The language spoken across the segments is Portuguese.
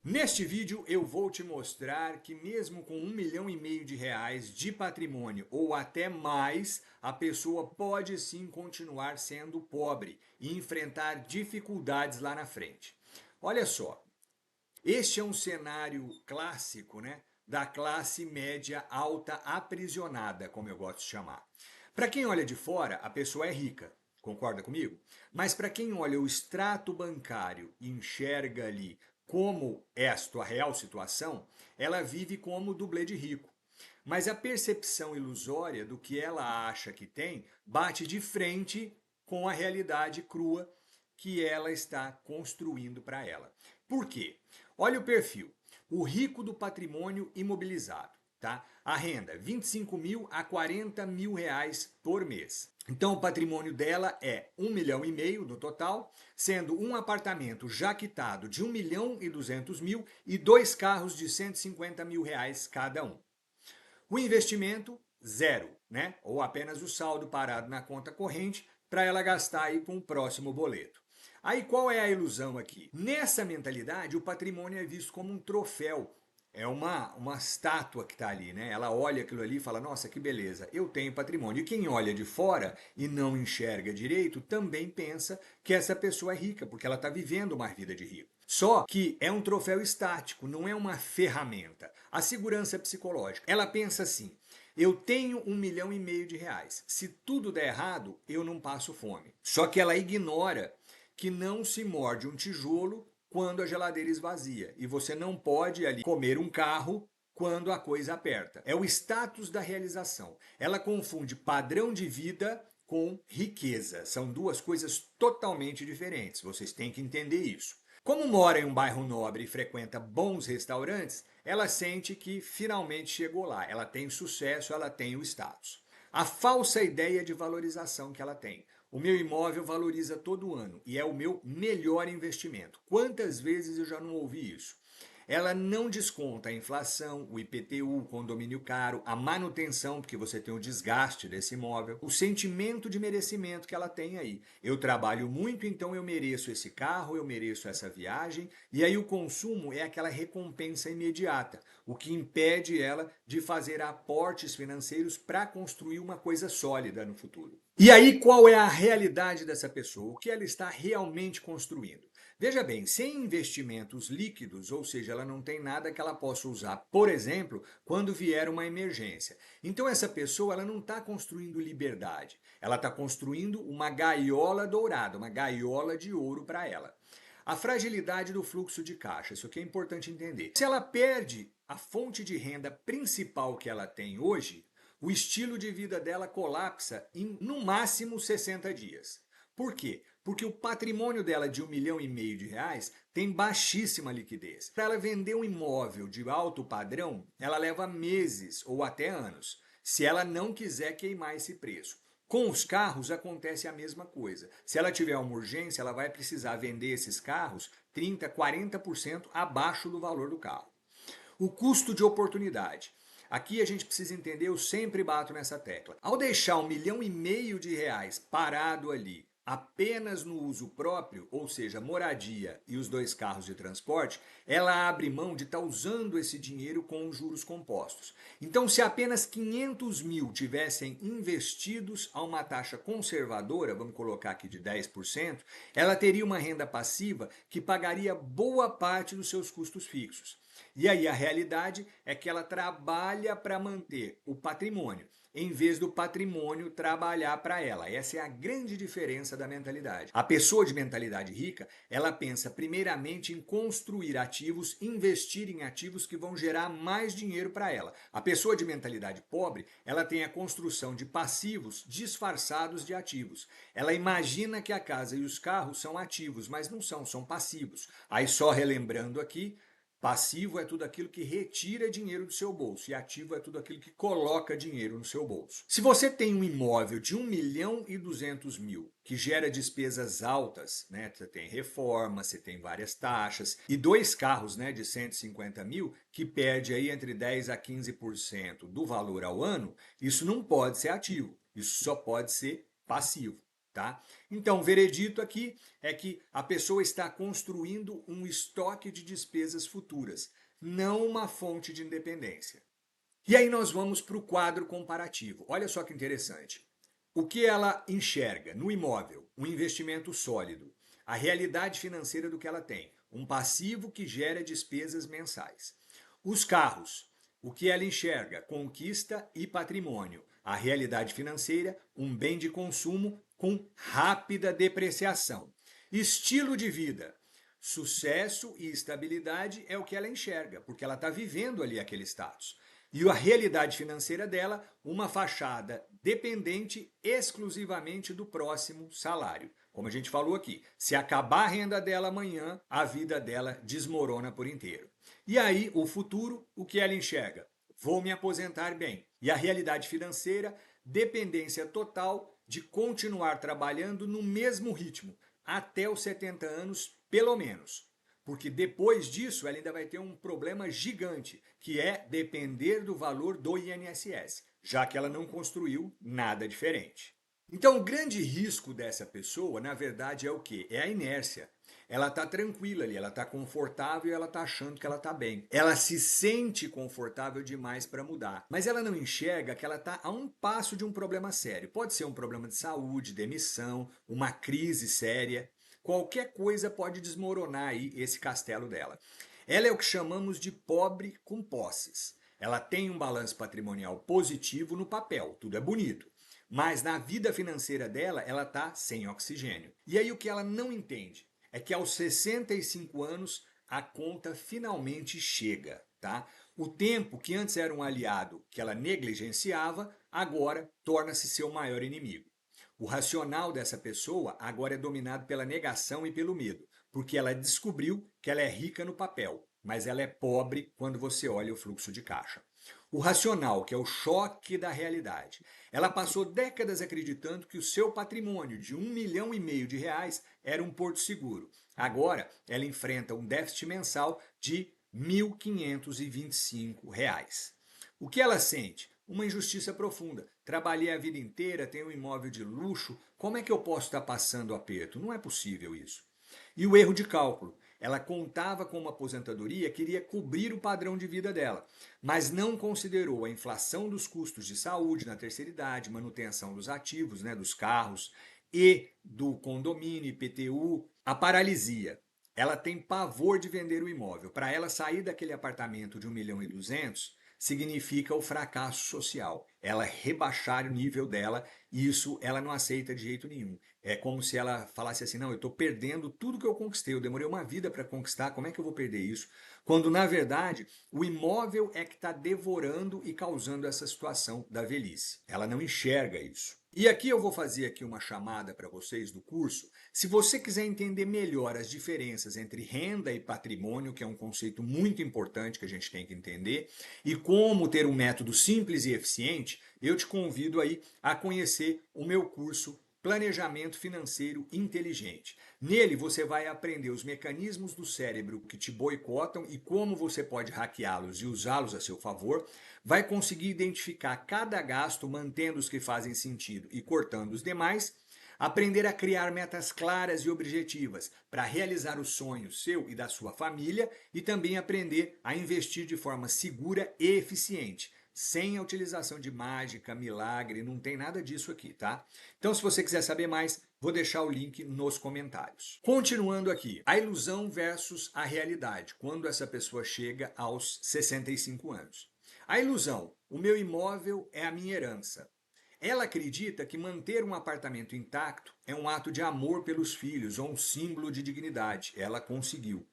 Neste vídeo eu vou te mostrar que mesmo com 1,5 milhão de reais de patrimônio ou até mais, a pessoa pode sim continuar sendo pobre e enfrentar dificuldades lá na frente. Olha só, este é um cenário clássico, né, da classe média alta aprisionada, como eu gosto de chamar. Para quem olha de fora, a pessoa é rica, concorda comigo? Mas para quem olha o extrato bancário e enxerga ali como é a sua real situação, ela vive como dublê de rico. Mas a percepção ilusória do que ela acha que tem bate de frente com a realidade crua que ela está construindo para ela. Por quê? Olha o perfil. O rico do patrimônio imobilizado. Tá? A renda, 25 mil a 40 mil reais por mês. Então o patrimônio dela é 1,5 milhão no total, sendo um apartamento já quitado de 1,2 milhão e dois carros de 150 mil reais cada um. O investimento, zero, né? Ou apenas o saldo parado na conta corrente para ela gastar aí com o próximo boleto. Aí qual é a ilusão aqui? Nessa mentalidade, o patrimônio é visto como um troféu. É uma estátua que está ali, né? Ela olha aquilo ali e fala: nossa, que beleza, eu tenho patrimônio. E quem olha de fora e não enxerga direito também pensa que essa pessoa é rica, porque ela está vivendo uma vida de rico. Só que é um troféu estático, não é uma ferramenta. A segurança psicológica, ela pensa assim: eu tenho 1,5 milhão de reais. Se tudo der errado, eu não passo fome. Só que ela ignora que não se morde um tijolo quando a geladeira esvazia. E você não pode ali comer um carro quando a coisa aperta. É o status da realização. Ela confunde padrão de vida com riqueza. São duas coisas totalmente diferentes. Vocês têm que entender isso. Como mora em um bairro nobre e frequenta bons restaurantes, ela sente que finalmente chegou lá. Ela tem sucesso, ela tem o status. A falsa ideia de valorização que ela tem. O meu imóvel valoriza todo ano e é o meu melhor investimento. Quantas vezes eu já não ouvi isso? Ela não desconta a inflação, o IPTU, o condomínio caro, a manutenção, porque você tem o desgaste desse imóvel, o sentimento de merecimento que ela tem aí. Eu trabalho muito, então eu mereço esse carro, eu mereço essa viagem, e aí o consumo é aquela recompensa imediata, o que impede ela de fazer aportes financeiros para construir uma coisa sólida no futuro. E aí, qual é a realidade dessa pessoa? O que ela está realmente construindo? Veja bem, sem investimentos líquidos, ou seja, ela não tem nada que ela possa usar, por exemplo, quando vier uma emergência. Então essa pessoa ela não está construindo liberdade, ela está construindo uma gaiola dourada, uma gaiola de ouro para ela. A fragilidade do fluxo de caixa, isso aqui é importante entender. Se ela perde a fonte de renda principal que ela tem hoje, o estilo de vida dela colapsa em no máximo 60 dias. Por quê? Porque o patrimônio dela de 1,5 milhão de reais tem baixíssima liquidez. Para ela vender um imóvel de alto padrão, ela leva meses ou até anos, se ela não quiser queimar esse preço. Com os carros acontece a mesma coisa. Se ela tiver uma urgência, ela vai precisar vender esses carros 30, 40% abaixo do valor do carro. O custo de oportunidade. Aqui a gente precisa entender, eu sempre bato nessa tecla. Ao deixar 1,5 milhão de reais parado ali, apenas no uso próprio, ou seja, moradia e os dois carros de transporte, ela abre mão de estar usando esse dinheiro com juros compostos. Então, se apenas 500 mil tivessem investidos a uma taxa conservadora, vamos colocar aqui de 10%, ela teria uma renda passiva que pagaria boa parte dos seus custos fixos. E aí a realidade é que ela trabalha para manter o patrimônio, em vez do patrimônio trabalhar para ela. Essa é a grande diferença da mentalidade. A pessoa de mentalidade rica, ela pensa primeiramente em construir ativos, investir em ativos que vão gerar mais dinheiro para ela. A pessoa de mentalidade pobre, ela tem a construção de passivos disfarçados de ativos. Ela imagina que a casa e os carros são ativos, mas não são, são passivos. Aí só relembrando aqui, passivo é tudo aquilo que retira dinheiro do seu bolso e ativo é tudo aquilo que coloca dinheiro no seu bolso. Se você tem um imóvel de 1,2 milhão que gera despesas altas, né? Você tem reforma, você tem várias taxas e dois carros, né, de 150 mil que perde aí entre 10 a 15% do valor ao ano, isso não pode ser ativo, isso só pode ser passivo. Tá? Então, o veredito aqui é que a pessoa está construindo um estoque de despesas futuras, não uma fonte de independência. E aí nós vamos para o quadro comparativo. Olha só que interessante. O que ela enxerga no imóvel? Um investimento sólido. A realidade financeira do que ela tem. Um passivo que gera despesas mensais. Os carros. O que ela enxerga? Conquista e patrimônio. A realidade financeira, um bem de consumo com rápida depreciação. Estilo de vida. Sucesso e estabilidade é o que ela enxerga, porque ela está vivendo ali aquele status. E a realidade financeira dela, uma fachada dependente exclusivamente do próximo salário. Como a gente falou aqui, se acabar a renda dela amanhã, a vida dela desmorona por inteiro. E aí, o futuro, o que ela enxerga? Vou me aposentar bem. E a realidade financeira, dependência total de continuar trabalhando no mesmo ritmo, até os 70 anos, pelo menos. Porque depois disso ela ainda vai ter um problema gigante, que é depender do valor do INSS, já que ela não construiu nada diferente. Então, o grande risco dessa pessoa, na verdade, é o quê? É a inércia. Ela está tranquila ali, ela está confortável e ela está achando que ela está bem. Ela se sente confortável demais para mudar, mas ela não enxerga que ela está a um passo de um problema sério. Pode ser um problema de saúde, demissão, uma crise séria. Qualquer coisa pode desmoronar aí esse castelo dela. Ela é o que chamamos de pobre com posses. Ela tem um balanço patrimonial positivo no papel, tudo é bonito. Mas na vida financeira dela, ela está sem oxigênio. E aí o que ela não entende é que aos 65 anos a conta finalmente chega, tá? O tempo que antes era um aliado que ela negligenciava, agora torna-se seu maior inimigo. O racional dessa pessoa agora é dominado pela negação e pelo medo, porque ela descobriu que ela é rica no papel, mas ela é pobre quando você olha o fluxo de caixa. O racional, que é o choque da realidade. Ela passou décadas acreditando que o seu patrimônio de 1,5 milhão de reais era um porto seguro. Agora, ela enfrenta um déficit mensal de R$ 1.525. O que ela sente? Uma injustiça profunda. Trabalhei a vida inteira, tenho um imóvel de luxo, como é que eu posso estar passando aperto? Não é possível isso. E o erro de cálculo. Ela contava com uma aposentadoria que iria cobrir o padrão de vida dela, mas não considerou a inflação dos custos de saúde na terceira idade, manutenção dos ativos, né, dos carros e do condomínio, IPTU, a paralisia. Ela tem pavor de vender o imóvel. Para ela sair daquele apartamento de 1,2 milhão significa o fracasso social. Ela rebaixar o nível dela e isso ela não aceita de jeito nenhum. É como se ela falasse assim: não, eu estou perdendo tudo que eu conquistei, eu demorei uma vida para conquistar, como é que eu vou perder isso? Quando na verdade o imóvel é que está devorando e causando essa situação da velhice. Ela não enxerga isso. E aqui eu vou fazer aqui uma chamada para vocês do curso. Se você quiser entender melhor as diferenças entre renda e patrimônio, que é um conceito muito importante que a gente tem que entender, e como ter um método simples e eficiente, eu te convido aí a conhecer o meu curso Planejamento Financeiro Inteligente. Nele você vai aprender os mecanismos do cérebro que te boicotam e como você pode hackeá-los e usá-los a seu favor. Vai conseguir identificar cada gasto, mantendo os que fazem sentido e cortando os demais. Aprender a criar metas claras e objetivas para realizar o sonho seu e da sua família e também aprender a investir de forma segura e eficiente, sem a utilização de mágica, milagre, não tem nada disso aqui, tá? Então, se você quiser saber mais, vou deixar o link nos comentários. Continuando aqui, a ilusão versus a realidade, quando essa pessoa chega aos 65 anos. A ilusão, o meu imóvel é a minha herança. Ela acredita que manter um apartamento intacto é um ato de amor pelos filhos ou um símbolo de dignidade. Ela conseguiu.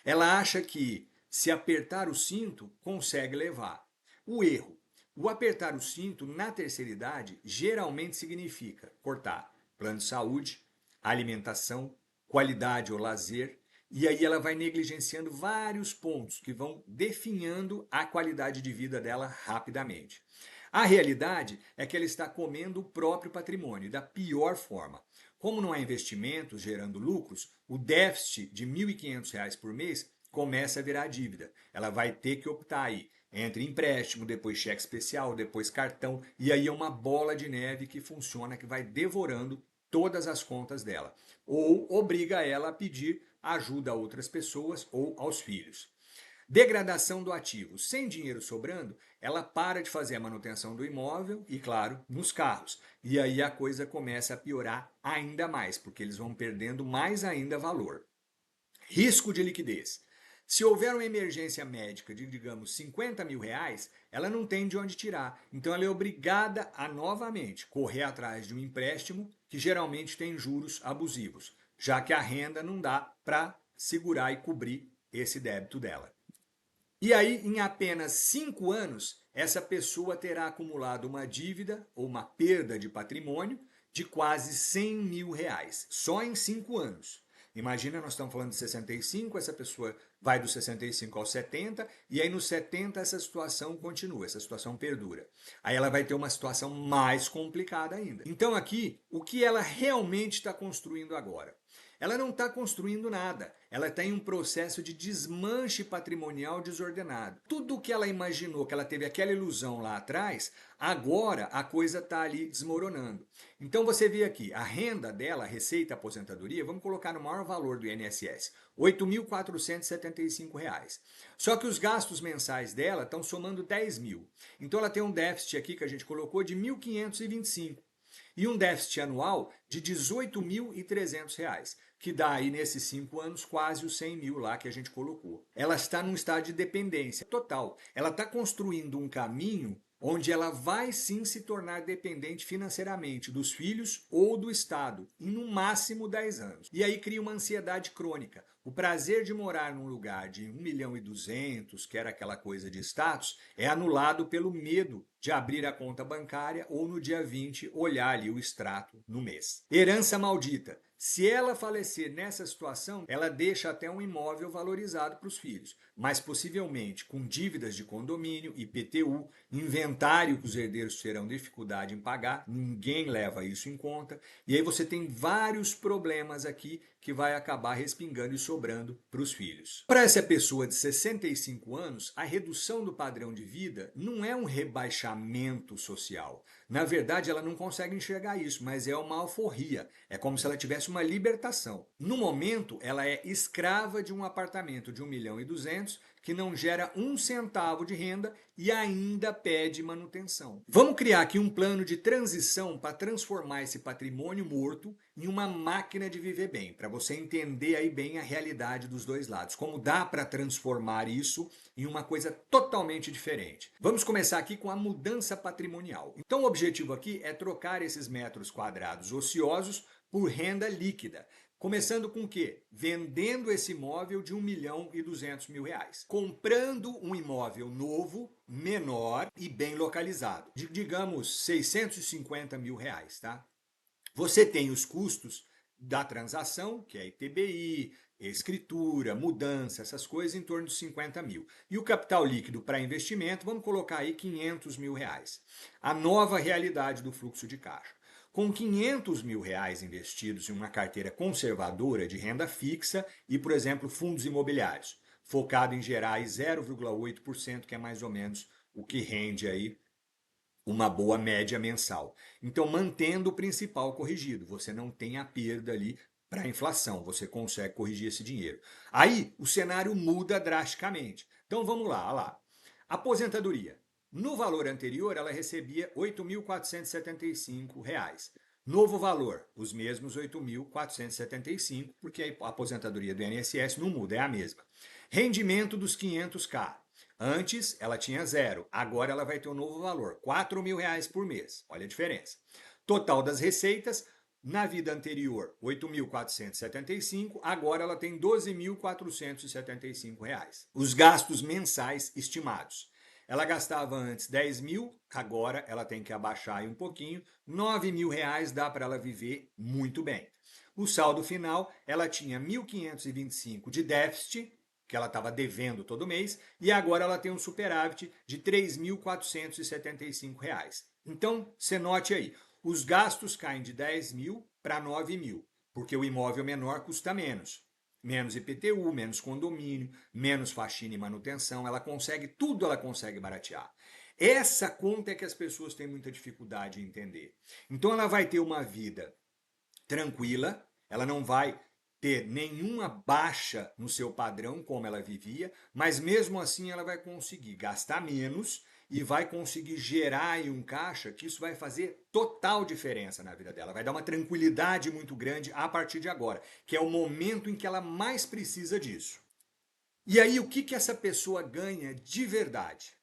Ela acha que, se apertar o cinto, consegue levar. O erro. O apertar o cinto na terceira idade geralmente significa cortar plano de saúde, alimentação, qualidade ou lazer, e aí ela vai negligenciando vários pontos que vão definhando a qualidade de vida dela rapidamente. A realidade é que ela está comendo o próprio patrimônio da pior forma. Como não há investimentos gerando lucros, o déficit de R$ 1.500 por mês começa a virar dívida. Ela vai ter que optar aí entre empréstimo, depois cheque especial, depois cartão, e aí é uma bola de neve que funciona, que vai devorando todas as contas dela, ou obriga ela a pedir ajuda a outras pessoas ou aos filhos. Degradação do ativo. Sem dinheiro sobrando, ela para de fazer a manutenção do imóvel e, claro, nos carros. E aí a coisa começa a piorar ainda mais, porque eles vão perdendo mais ainda valor. Risco de liquidez. Se houver uma emergência médica de, digamos, 50 mil reais, ela não tem de onde tirar. Então ela é obrigada a novamente correr atrás de um empréstimo que geralmente tem juros abusivos, já que a renda não dá para segurar e cobrir esse débito dela. E aí, em apenas 5 anos, essa pessoa terá acumulado uma dívida ou uma perda de patrimônio de quase 100 mil reais, só em 5 anos. Imagina, nós estamos falando de 65, essa pessoa vai dos 65 aos 70, e aí nos 70 essa situação continua, essa situação perdura. Aí ela vai ter uma situação mais complicada ainda. Então aqui, o que ela realmente está construindo agora? Ela não está construindo nada, ela está em um processo de desmanche patrimonial desordenado. Tudo o que ela imaginou, que ela teve aquela ilusão lá atrás, agora a coisa está ali desmoronando. Então você vê aqui, a renda dela, a receita aposentadoria, vamos colocar no maior valor do INSS, R$ 8.475. Só que os gastos mensais dela estão somando 10 mil. Então ela tem um déficit aqui que a gente colocou de 1.525 e um déficit anual de R$ 18.300, que dá aí nesses 5 anos quase os 100 mil lá que a gente colocou. Ela está num estado de dependência total. Ela está construindo um caminho onde ela vai sim se tornar dependente financeiramente dos filhos ou do Estado, em no máximo 10 anos. E aí cria uma ansiedade crônica. O prazer de morar num lugar de 1.200.000, que era aquela coisa de status, é anulado pelo medo de abrir a conta bancária ou no dia 20 olhar ali o extrato no mês. Herança maldita. Se ela falecer nessa situação, ela deixa até um imóvel valorizado para os filhos, mas possivelmente com dívidas de condomínio, IPTU, inventário que os herdeiros terão dificuldade em pagar, ninguém leva isso em conta, e aí você tem vários problemas aqui que vai acabar respingando e sobrando para os filhos. Para essa pessoa de 65 anos, a redução do padrão de vida não é um rebaixamento social. Na verdade, ela não consegue enxergar isso, mas é uma alforria. É como se ela tivesse uma libertação. No momento, ela é escrava de um apartamento de 1.200.000 que não gera um centavo de renda e ainda pede manutenção. Vamos criar aqui um plano de transição para transformar esse patrimônio morto em uma máquina de viver bem, para você entender aí bem a realidade dos dois lados, como dá para transformar isso em uma coisa totalmente diferente. Vamos começar aqui com a mudança patrimonial. Então o objetivo aqui é trocar esses metros quadrados ociosos por renda líquida. Começando com o quê? Vendendo esse imóvel de 1.200.000 reais. Comprando um imóvel novo, menor e bem localizado. De, digamos, 650 mil reais, tá? Você tem os custos da transação, que é ITBI, escritura, mudança, essas coisas, em torno de 50 mil. E o capital líquido para investimento, vamos colocar aí 500 mil reais. A nova realidade do fluxo de caixa. Com 500 mil reais investidos em uma carteira conservadora de renda fixa e, por exemplo, fundos imobiliários, focado em gerar aí 0,8%, que é mais ou menos o que rende aí uma boa média mensal. Então, mantendo o principal corrigido, você não tem a perda ali para a inflação, você consegue corrigir esse dinheiro. Aí, o cenário muda drasticamente. Então, vamos lá, olha lá. Aposentadoria. No valor anterior, ela recebia R$ 8.475. Novo valor, os mesmos 8.475, porque a aposentadoria do INSS não muda, é a mesma. Rendimento dos 500k. Antes ela tinha zero, agora ela vai ter um novo valor, R$ 4.000 por mês. Olha a diferença. Total das receitas, na vida anterior, 8.475, agora ela tem R$ 12.475. Os gastos mensais estimados. Ela gastava antes 10 mil, agora ela tem que abaixar aí um pouquinho, 9 mil reais dá para ela viver muito bem. O saldo final, ela tinha 1.525 de déficit, que ela estava devendo todo mês, e agora ela tem um superávit de R$ 3.475. Então, você note aí, os gastos caem de 10 mil para 9 mil, porque o imóvel menor custa menos. Menos IPTU, menos condomínio, menos faxina e manutenção, ela consegue, tudo ela consegue baratear. Essa conta é que as pessoas têm muita dificuldade em entender. Então ela vai ter uma vida tranquila, ela não vai ter nenhuma baixa no seu padrão como ela vivia, mas mesmo assim ela vai conseguir gastar menos e vai conseguir gerar aí um caixa que isso vai fazer total diferença na vida dela, vai dar uma tranquilidade muito grande a partir de agora, que é o momento em que ela mais precisa disso. E aí o que que essa pessoa ganha de verdade?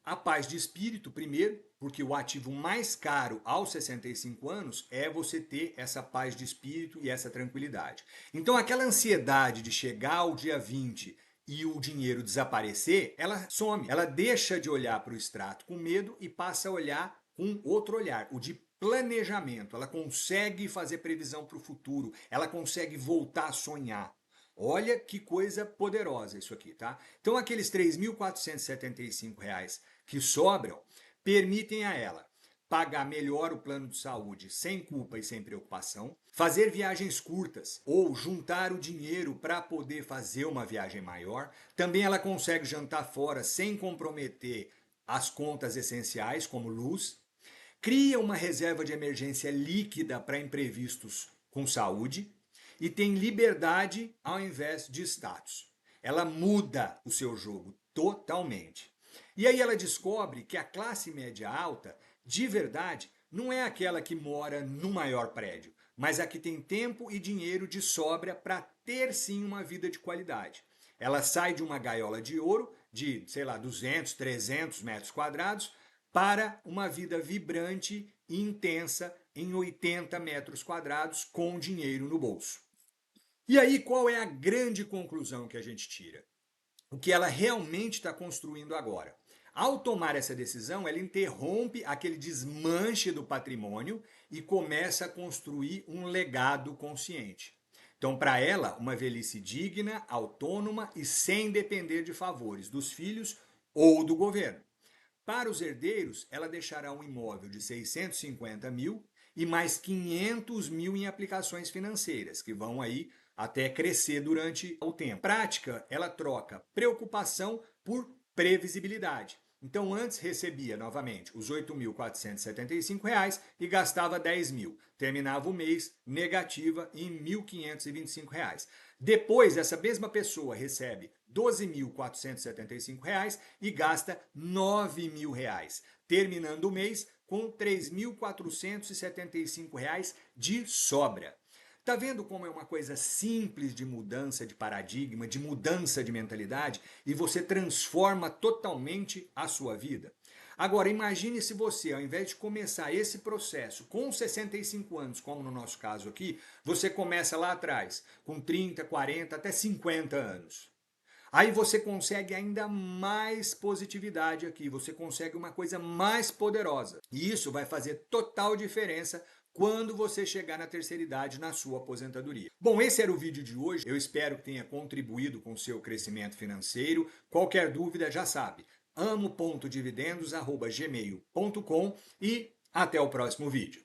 A paz de espírito, primeiro, porque o ativo mais caro aos 65 anos é você ter essa paz de espírito e essa tranquilidade. Então, aquela ansiedade de chegar ao dia 20 e o dinheiro desaparecer, ela some. Ela deixa de olhar para o extrato com medo e passa a olhar com outro olhar, o de planejamento. Ela consegue fazer previsão para o futuro, ela consegue voltar a sonhar. Olha que coisa poderosa isso aqui, tá? Então, aqueles R$ 3.475 que sobram permitem a ela pagar melhor o plano de saúde sem culpa e sem preocupação, fazer viagens curtas ou juntar o dinheiro para poder fazer uma viagem maior. Também ela consegue jantar fora sem comprometer as contas essenciais, como luz. Cria uma reserva de emergência líquida para imprevistos com saúde e tem liberdade ao invés de status. Ela muda o seu jogo totalmente. E aí ela descobre que a classe média alta, de verdade, não é aquela que mora no maior prédio, mas a que tem tempo e dinheiro de sobra para ter sim uma vida de qualidade. Ela sai de uma gaiola de ouro de, sei lá, 200, 300 metros quadrados para uma vida vibrante e intensa em 80 metros quadrados com dinheiro no bolso. E aí, qual é a grande conclusão que a gente tira? O que ela realmente está construindo agora. Ao tomar essa decisão, ela interrompe aquele desmanche do patrimônio e começa a construir um legado consciente. Então, para ela, uma velhice digna, autônoma e sem depender de favores dos filhos ou do governo. Para os herdeiros, ela deixará um imóvel de 650 mil e mais 500 mil em aplicações financeiras, que vão aí até crescer durante o tempo. Prática, ela troca preocupação por previsibilidade. Então, antes recebia novamente os R$ 8.475 e gastava 10 mil. Terminava o mês negativa em R$ 1.525. Depois, essa mesma pessoa recebe R$ 12.475 e gasta R$ 9.000, terminando o mês com R$ 3.475 de sobra. Tá vendo como é uma coisa simples de mudança de paradigma, de mudança de mentalidade e você transforma totalmente a sua vida? Agora, imagine se você, ao invés de começar esse processo com 65 anos, como no nosso caso aqui, você começa lá atrás, com 30, 40, até 50 anos. Aí você consegue ainda mais positividade aqui, você consegue uma coisa mais poderosa. E isso vai fazer total diferença quando você chegar na terceira idade na sua aposentadoria. Bom, esse era o vídeo de hoje. Eu espero que tenha contribuído com o seu crescimento financeiro. Qualquer dúvida, já sabe, amo.dividendos@gmail.com e até o próximo vídeo.